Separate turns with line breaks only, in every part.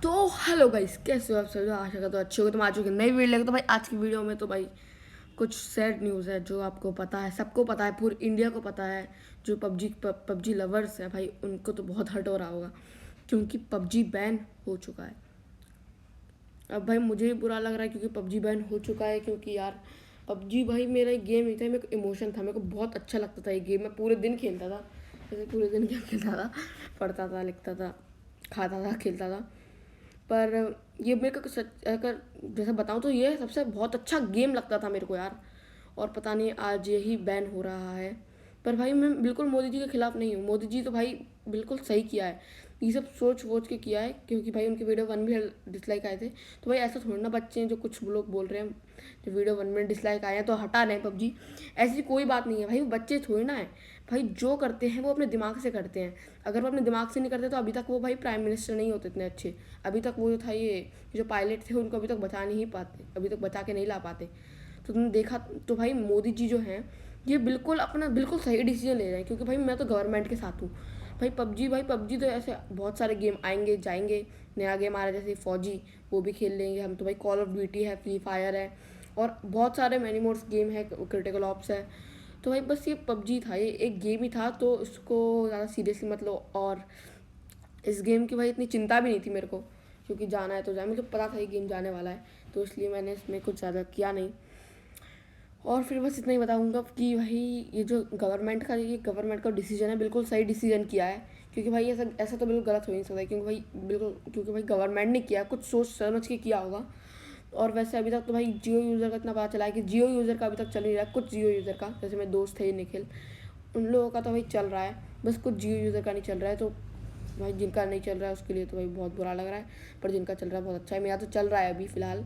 तो hello guys, कैसे हो आप सब? आशा करता हूँ अच्छे हो। तुम आ चुके नई वीडियो लेकर। तो भाई आज की वीडियो में तो भाई कुछ सैड न्यूज़ है जो आपको पता है, सबको पता है, पूरी इंडिया को पता है। जो पबजी लवर्स है भाई, उनको तो बहुत हर्ट हो रहा होगा क्योंकि पबजी बैन हो चुका है। अब भाई मुझे भी बुरा लग रहा है क्योंकि पबजी बैन हो चुका है। क्योंकि यार पबजी भाई मेरा एक गेम नहीं था, मेरे को इमोशन था, मेरे को बहुत अच्छा लगता था ये गेम। मैं पूरे दिन खेलता था, जैसे पूरे दिन गेम खेलता था, पढ़ता था, लिखता था, खाता था, खेलता था। पर ये मेरे को सच अगर जैसे बताऊँ तो ये सबसे बहुत अच्छा गेम लगता था मेरे को यार। और पता नहीं आज यही बैन हो रहा है। पर भाई मैं बिल्कुल मोदी जी के खिलाफ नहीं हूँ। मोदी जी तो भाई बिल्कुल सही किया है, ये सब सोच वोच के किया है। क्योंकि भाई उनके वीडियो 1 भी डिसलाइक आए थे, तो भाई ऐसा थोड़ी ना बच्चे हैं जो कुछ लोग बोल रहे हैं जो वीडियो 1 में डिसलाइक आए हैं तो हटा लें पबजी। ऐसी कोई बात नहीं है भाई, वो बच्चे थोड़ी ना है भाई। जो करते हैं वो अपने दिमाग से करते हैं। अगर वो अपने दिमाग से नहीं करते तो अभी तक वो भाई प्राइम मिनिस्टर नहीं होते इतने अच्छे। अभी तक वो जो था, ये जो पायलट थे, उनको अभी तक बचा नहीं पाते, अभी तक बचा के नहीं ला पाते। तो तुमने देखा तो भाई मोदी जी जो हैं ये बिल्कुल अपना बिल्कुल सही डिसीजन ले रहे हैं। क्योंकि भाई मैं तो गवर्नमेंट के साथ हूँ। भाई पबजी तो ऐसे बहुत सारे गेम आएंगे जाएंगे। नया गेम आ रहा है जैसे फौजी, वो भी खेल लेंगे हम तो भाई। कॉल ऑफ ड्यूटी है, फ्री फायर है, और बहुत सारे मैनी मोड्स गेम है, क्रिटिकल ऑप्स है। तो भाई बस ये पबजी था, ये एक गेम ही था, तो इसको ज़्यादा सीरियसली मत लो। और इस गेम की भाई इतनी चिंता भी नहीं थी मेरे को, क्योंकि जाना है तो जाए, मुझे पता था ये गेम जाने वाला है। तो इसलिए मैंने इसमें कुछ ज़्यादा किया नहीं। और फिर बस इतना ही बताऊंगा कि भाई ये जो गवर्नमेंट का डिसीजन है, बिल्कुल सही डिसीजन किया है। क्योंकि भाई ऐसा ऐसा तो बिल्कुल गलत हो ही नहीं सकता। क्योंकि भाई गवर्नमेंट ने किया, कुछ सोच समझ के किया होगा। और वैसे अभी तक तो भाई जियो यूज़र का इतना पता चला है कि जियो यूज़र का अभी तक चल नहीं रहा है। कुछ जियो यूज़र का, जैसे मेरे दोस्त थे निखिल, उन लोगों का तो भाई चल रहा है, बस कुछ जियो यूज़र का नहीं चल रहा है। तो भाई जिनका नहीं चल रहा है उसके लिए तो भाई बहुत बुरा लग रहा है। पर जिनका चल रहा है बहुत अच्छा है। मेरा तो चल रहा है अभी फ़िलहाल,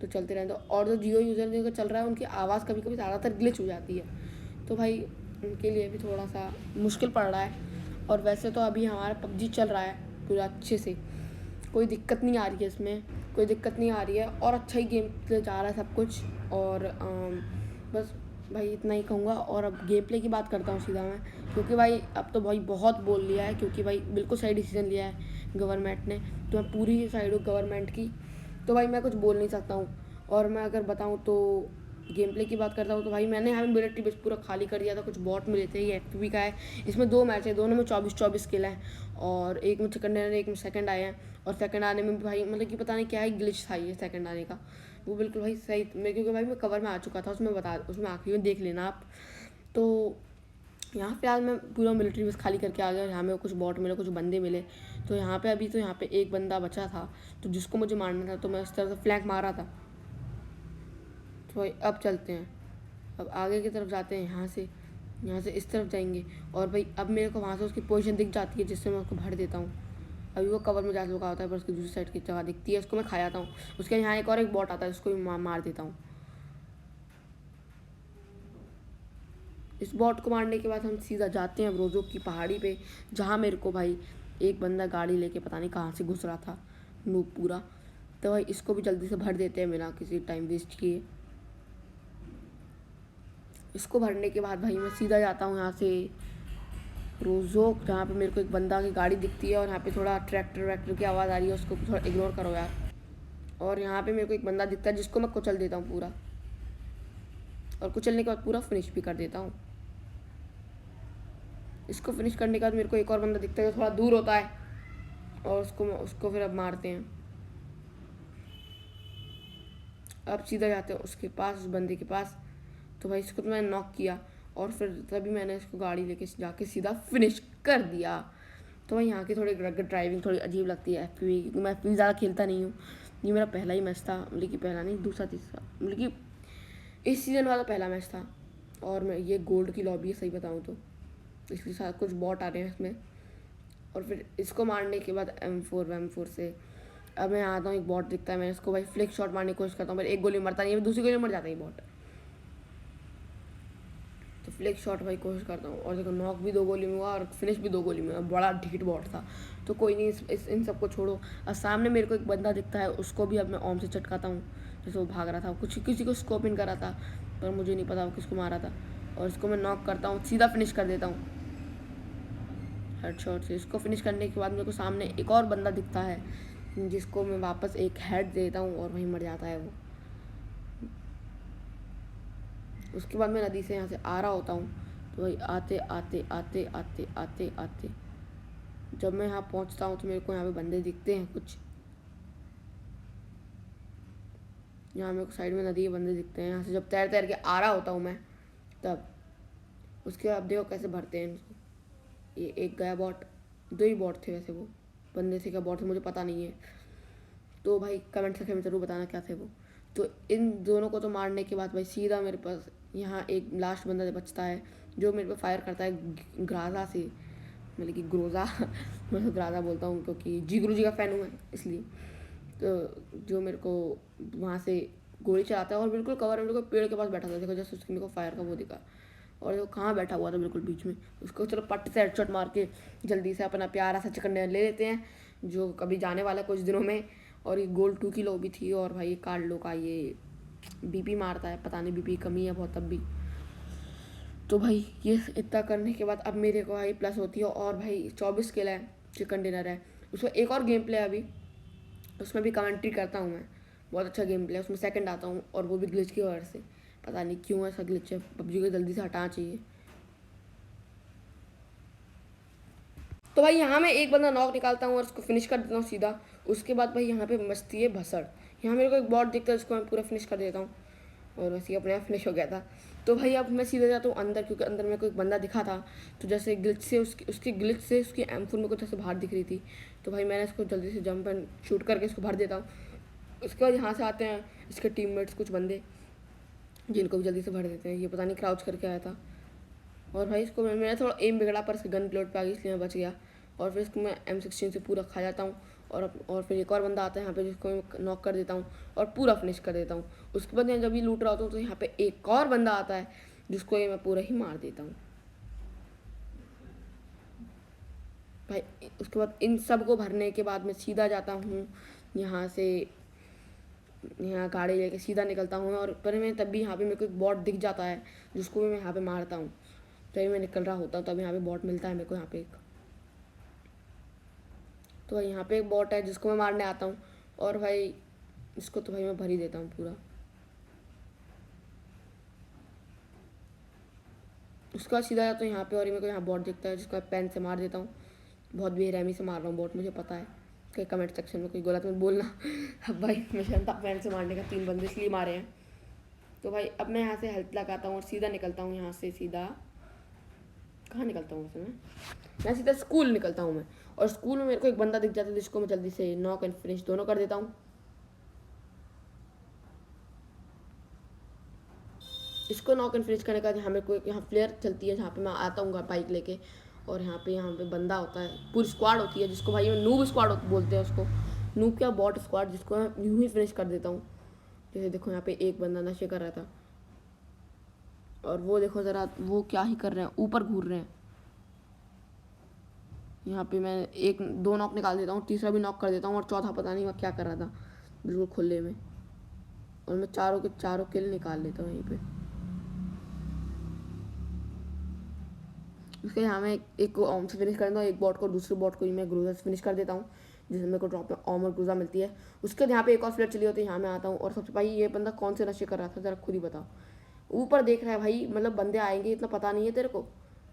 तो चलते रहें। तो और जो जियो यूज़र जिनका चल रहा है उनकी आवाज़ कभी कभी ज़्यादातर ग्लिच हो जाती है, तो भाई उनके लिए भी थोड़ा सा मुश्किल पड़ रहा है। और वैसे तो अभी हमारा पबजी चल रहा है पूरा अच्छे से, कोई दिक्कत नहीं आ रही है इसमें, कोई दिक्कत नहीं आ रही है, और अच्छा ही गेम प्ले जा रहा है सब कुछ। और बस भाई इतना ही कहूँगा। और अब गेम प्ले की बात करता हूँ सीधा मैं, क्योंकि भाई अब तो भाई बहुत बोल लिया है। क्योंकि भाई बिल्कुल सही डिसीजन लिया है गवर्नमेंट ने, तो मैं पूरी ही साइड हूँ गवर्नमेंट की। तो भाई मैं कुछ बोल नहीं सकता हूँ। और मैं अगर बताऊँ तो गेम प्ले की बात करता हूँ तो भाई मैंने यहाँ मिलिट्री बेस पूरा खाली कर दिया था। कुछ बॉट मिले थे, ये एफ का है। इसमें 2 मैच है, दोनों में 24-24 किल हैं। और एक में सेकंड आए, एक में सेकंड आए हैं। और सेकंड आने में भी भाई मतलब कि पता नहीं क्या ही ग्लिच था ये सेकंड आने का, वो बिल्कुल भाई सही मैं, क्योंकि भाई मैं कवर में आ चुका था, उसमें आखिरी में देख लेना आप। तो यहाँ पे आज मैं पूरा मिलिट्री बेस खाली करके आ गया। यहाँ में कुछ बॉट मिले, कुछ बंदे मिले। तो यहाँ पे अभी तो यहाँ पे एक बंदा बचा था, तो जिसको मुझे मारना था, तो मैं इस तरह से फ्लैंक मारा था। तो भाई अब चलते हैं, अब आगे की तरफ जाते हैं। यहाँ से इस तरफ जाएंगे। और भाई अब मेरे को वहाँ से उसकी पोजीशन दिख जाती है, जिससे मैं उसको भर देता हूँ। अभी वो कवर में जा चुका होता है, पर उसकी दूसरी साइड की जगह दिखती है, उसको मैं खा जाता हूँ। उसके यहाँ एक बॉट आता है, उसको भी मार देता हूँ। इस बॉट को मारने के बाद हम सीधा जाते हैं रोजो की पहाड़ी पे, जहाँ मेरे को भाई एक बंदा गाड़ी लेके पता नहीं कहाँ से घुस रहा था, नूब पूरा। तो भाई इसको भी जल्दी से भर देते हैं बिना किसी टाइम वेस्ट किए। इसको भरने के बाद भाई मैं सीधा जाता हूँ यहाँ से रोज़ो, जहाँ पे मेरे को एक बंदा की गाड़ी दिखती है। और यहाँ पे थोड़ा ट्रैक्टर वैक्टर की आवाज़ आ रही है, उसको थोड़ा इग्नोर करो यार। और यहाँ पे मेरे को एक बंदा दिखता है जिसको मैं कुचल देता हूँ पूरा, और कुचलने के बाद पूरा फिनिश भी कर देता हूँ। इसको फिनिश करने के बाद मेरे को एक और बंदा दिखता है जो थोड़ा दूर होता है, और उसको फिर अब मारते हैं। अब सीधा जाते हैं उसके पास, उस बंदे के पास। तो भाई इसको तो मैंने नॉक किया, और फिर तभी मैंने इसको गाड़ी लेके जाके सीधा फिनिश कर दिया। तो भाई यहाँ की थोड़ी ड्राइविंग थोड़ी अजीब लगती है एफ क्योंकि मैं एफ ज़्यादा खेलता नहीं हूँ। ये मेरा पहला ही मैच था, मतलब कि पहला नहीं, दूसरा तीसरा, मतलब कि इस सीज़न वाला पहला मैच था। और मैं ये गोल्ड की लॉबी है सही बताऊँ तो, इसके साथ कुछ बॉट आ रहे हैं इसमें। और फिर इसको मारने के बाद M4 से अब मैं आता हूँ, एक बॉट दिखता है, मैं इसको भाई फ्लिक शॉट मारने की कोशिश करता हूँ, पर एक गोली मरता नहीं है, दूसरी गोली मर जाता है बॉट। तो फ्लिक शॉट भाई कोशिश करता हूँ, और देखो नॉक भी 2 गोली में हुआ और फिनिश भी 2 गोली में हुआ। बड़ा ढीठ बॉट था। तो कोई नहीं, इन सबको छोड़ो। अब सामने मेरे को एक बंदा दिखता है, उसको भी अब मैं ओम से चटकाता हूँ। जैसे वो भाग रहा था, कुछ किसी को स्कोप इन करा था, पर मुझे नहीं पता वो किसको मारा था। और इसको मैं नॉक करता हूँ, सीधा फिनिश कर देता हूँ हेडशॉट से। इसको फिनिश करने के बाद मेरे को सामने एक और बंदा दिखता है, जिसको मैं वापस एक हेड देता हूँ और वहीं मर जाता है वो। उसके बाद मैं नदी से यहाँ से आ रहा होता हूँ, तो भाई आते आते आते आते आते आते जब मैं यहाँ पहुँचता हूँ तो मेरे को यहाँ पे बंदे दिखते हैं कुछ। यहाँ मेरे को साइड में नदी के बंदे दिखते हैं। यहाँ से जब तैर तैर के आ रहा होता हूँ मैं, तब उसके बाद देखो कैसे भरते हैं इनको। ये एक गया बॉट, 2 ही बॉट थे वैसे, वो बंदे से क्या बॉट थे मुझे पता नहीं है, तो भाई कमेंट सेक्शन में ज़रूर बताना क्या थे वो। तो इन दोनों को तो मारने के बाद भाई सीधा मेरे पास यहाँ एक लास्ट बंदा बचता है जो मेरे पे फायर करता है ग्राजा से, मतलब कि ग्रोजा मैं तो ग्राजा बोलता हूँ क्योंकि जी गुरु जी का फ़ैन हूँ मैं इसलिए। तो जो मेरे को वहाँ से गोली चलाता है और बिल्कुल कवर में बिल्कुल पेड़ के पास बैठा था, देखो जैसे उसके मेरे को फायर का वो दिखा, और वो कहाँ बैठा हुआ था बिल्कुल बीच में। उसको चलो पट से हेडशॉट मार के जल्दी से अपना प्यारा सा चिकन डिनर ले लेते हैं जो कभी जाने वाला है कुछ दिनों में। और ये गोल्ड 2 की लॉबी थी, और भाई कार्लो का ये बीपी मारता है, पता नहीं बीपी कमी है बहुत तब भी। तो भाई ये इतना करने के बाद अब मेरे को भाई प्लस होती है, और भाई 24 किल है, चिकन डिनर है। उसमें एक और गेम प्ले है अभी, उसमें भी कमेंट्री करता हूँ मैं, बहुत अच्छा गेम प्ले है उसमें, सेकंड आता हूँ, और वो भी ग्लिच की वजह से। पता नहीं क्यों ऐसा ग्लिच है, पबजी को जल्दी से हटाना चाहिए। तो भाई यहाँ मैं एक बंदा नॉक निकालता हूँ और उसको फिनिश कर देता हूँ सीधा। उसके बाद भाई यहाँ पे मस्ती है भसड़, यहाँ मेरे को एक बॉट दिखता है जिसको मैं पूरा फिनिश कर देता हूँ, और वैसे ही अपने आप फिनिश हो गया था। तो भाई अब मैं सीधे जाता हूँ अंदर, क्योंकि अंदर मेरे को एक बंदा दिखा था, तो जैसे ग्लिच से उसकी ग्लिच से उसकी एम4 मेरे को जैसे बाहर दिख रही थी, तो भाई मैंने इसको जल्दी से जंप एंड शूट करके इसको भर देता हूँ। उसके बाद यहाँ से आते हैं इसके टीममेट्स कुछ बंदे, जिनको भी जल्दी से भर देते हैं। ये पता नहीं क्राउच करके आया था, और भाई इसको मैंने थोड़ा एम बिगड़ा पर इसके गन प्लेट पे आ गई इसलिए मैं बच गया। और फिर इसको मैं M16 से पूरा खा जाता हूँ, और फिर एक और बंदा आता है यहाँ पे जिसको मैं नॉक कर देता हूँ और पूरा फिनिश कर देता हूँ। उसके बाद जब ये लूट रहा होता हूँ तो यहाँ पे एक और बंदा आता है जिसको ये मैं पूरा ही मार देता हूँ भाई। उसके बाद इन सब को भरने के बाद मैं सीधा जाता हूँ यहाँ से, यहाँ गाड़ी लेके सीधा निकलता हूँ, और पर मैं तब भी यहाँ पे मेरे को एक बॉट दिख जाता है जिसको भी मैं यहाँ पे मारता हूँ। तभी मैं निकल रहा होता हूँ तब यहाँ पे बॉट मिलता है मेरे को यहाँ पे एक। तो भाई यहाँ पे एक बॉट है जिसको मैं मारने आता हूँ, और भाई इसको तो भाई मैं भर ही देता हूँ पूरा। उसके बाद सीधा जाता हूँ यहाँ पे, और मेरे को यहाँ बॉट दिखता है जिसको मैं पेन से मार देता हूँ। बहुत बेरहमी से मार रहा हूँ बॉट, मुझे पता है, कहीं कमेंट सेक्शन में कोई गलत मत बोलना अब भाई मैं जनता पेन से मारने का 3 बंदे इसलिए मारे हैं। तो भाई अब मैं यहाँ से हेल्थ लगाता हूँ और सीधा निकलता हूँ यहाँ से। सीधा कहाँ निकलता हूँ वैसे मैं सीधा स्कूल निकलता हूँ मैं, और स्कूल में मेरे को एक बंदा दिख जाता है जिसको मैं जल्दी से नॉक एंड फिनिश दोनों कर देता हूँ। इसको नॉक एंड फिनिश करने का यहाँ मेरे को यहाँ फ्लेयर चलती है जहाँ पे मैं आता हूँ बाइक लेके, और यहाँ पे बंदा होता है, पूरी स्क्वाड होती है जिसको भाई नूब स्क्वाड बोलते हैं उसको, नूब क्या बॉट स्क्वाड, जिसको मैं यूँ ही फिनिश कर देता हूँ। जैसे देखो यहाँ पे एक बंदा नशे कर रहा था, और वो देखो ज़रा वो क्या ही कर रहे हैं, ऊपर घूर रहे हैं। यहाँ पे मैं 2 नॉक निकाल देता हूँ, तीसरा भी नॉक कर देता हूँ, और चौथा पता नहीं मैं क्या कर रहा था बिल्कुल खुले में, और मैं चारों के चारों किल निकाल लेता हूँ यहीं पे। उसके यहाँ मैं एक को ऑम से फिनिश कर देता हूँ, एक बॉट को, दूसरे बॉट को ही मैं ग्रोजा से फिनिश कर देता हूँ जिसमें मेरे को ड्रॉप में ऑम और ग्रोजा मिलती है। उसके यहाँ पे एक और फ्लेयर चली होती है, यहाँ मैं आता हूँ, और सबसे भाई ये बंदा कौन से नशे कर रहा था ज़रा खुद ही बताओ, ऊपर देख रहा है भाई, मतलब बंदे आएंगे इतना पता नहीं है तेरे को।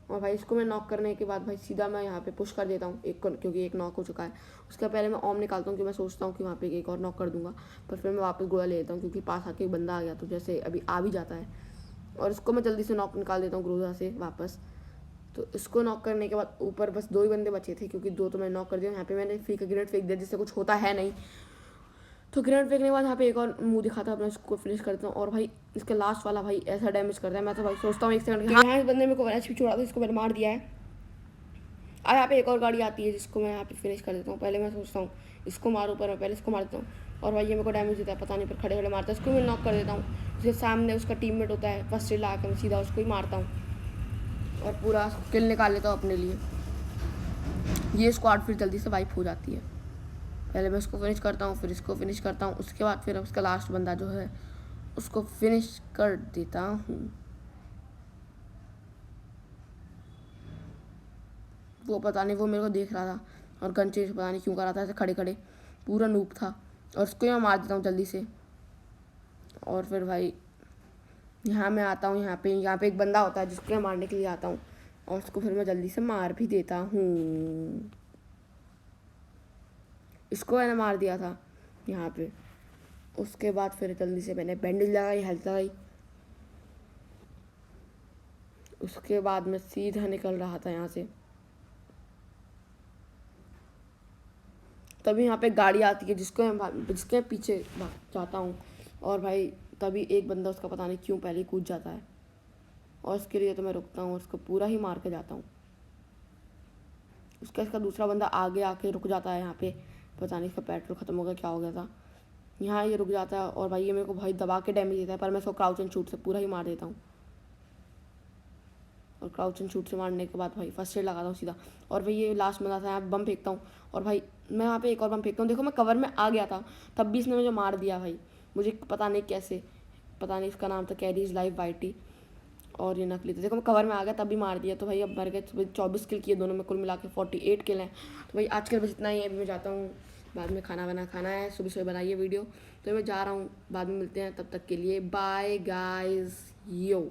और भाई इसको मैं नॉक करने के बाद भाई सीधा मैं यहाँ पे पुश कर देता हूँ एक को, क्योंकि एक नॉक हो चुका है। उसके पहले मैं ऑम निकालता हूँ कि मैं सोचता हूँ कि वहाँ पे एक और नॉक कर दूंगा, पर फिर मैं वापस गोला ले लेता हूँ क्योंकि पास आके एक बंदा आ गया, तो जैसे अभी आ भी जाता है, और इसको मैं जल्दी से नॉक निकाल देता हूँ ग्रोजा से वापस। तो इसको नॉक करने के बाद ऊपर बस 2 ही बंदे बचे थे, क्योंकि 2 तो मैंने नॉक कर दिया। यहाँ पे मैंने ग्रेनेड फेंक दिया जिससे कुछ होता है नहीं, तो ग्रेनेड फेंकने के बाद यहाँ पे एक और मुंह दिखाता अपना, इसको फिनिश करता हूँ। और भाई इसका लास्ट वाला भाई ऐसा डैमेज करता है, मैं तो भाई सोचता हूँ 1 सेकंड के यहाँ इस बंदे मेरे को 1 HP छोड़ा था, इसको मैंने मार दिया है। अब यहाँ पे एक और गाड़ी आती है जिसको मैं यहाँ पे फिनिश कर देता हूँ। पहले मैं सोचता हूँ इसको मारूँ, पर मैं पहले इसको मार देता हूँ, और भाई ये मेरे को डैमेज देता है पता नहीं, पर खड़े खड़े मारता है, इसको मैं नॉक कर देता हूँ। उसके सामने उसका टीममेट होता है, फर्स्ट ला कर मैं सीधा उसको ही मारता हूँ और पूरा किल निकाल लेता हूँ अपने लिए। ये स्क्वाड फिर जल्दी से वाइप हो जाती है। पहले मैं उसको फिनिश करता हूँ, फिर इसको फिनिश करता हूँ, उसके बाद फिर उसका लास्ट बंदा जो है उसको फिनिश कर देता हूँ। वो पता नहीं वो मेरे को देख रहा था और गन चेज पता नहीं क्यों कर रहा था ऐसे खड़े खड़े, पूरा नूब था, और उसको मैं मार देता हूँ जल्दी से। और फिर भाई यहाँ मैं आता हूँ, यहाँ पे एक बंदा होता है जिसको मैं मारने के लिए आता हूँ, और उसको फिर मैं जल्दी से मार भी देता हूँ। इसको मैंने मार दिया था यहाँ पे। उसके बाद फिर जल्दी से मैंने बैंडेज लगाई, हेल्थ लगाई। उसके बाद मैं सीधा निकल रहा था यहाँ से, तभी यहाँ पे गाड़ी आती है जिसके पीछे भाग जाता हूँ। और भाई तभी एक बंदा, उसका पता नहीं क्यों पहले कूद जाता है, और उसके लिए तो मैं रुकता हूँ और उसको पूरा ही मार के जाता हूँ। इसका दूसरा बंदा आगे आके रुक जाता है यहाँ पे, पता नहीं इसका पेट्रोल ख़त्म हो गया, क्या हो गया था। यहाँ ये रुक जाता है और भाई ये मेरे को भाई दबा के डैमेज देता है, पर मैं उसको क्राउच एंड शूट से पूरा ही मार देता हूँ। और क्राउच एंड शूट से मारने के बाद भाई फर्स्ट एड लगाता हूँ सीधा। और भाई ये लास्ट बंदा था, यहाँ बम फेंकता हूँ, और भाई मैं यहाँ पे एक और बम फेंकता हूँ। देखो मैं कवर में आ गया था, तब भी इसने मुझे मार दिया भाई, मुझे पता नहीं कैसे, पता नहीं। इसका नाम था कैरीज लाइव वाइटी, और ये नकली था। देखो मैं कवर में आ गया तब भी मार दिया। तो भाई अब मर गए। तो भाई 24 किल किए दोनों में, कुल मिला के 48 किल हैं। तो भाई आज के बस इतना ही है। अभी मैं जाता हूँ, बाद में खाना खाना है, सुबह सुबह बनाइए वीडियो। तो मैं जा रहा हूँ, बाद में मिलते हैं, तब तक के लिए बाय गाइस, यो।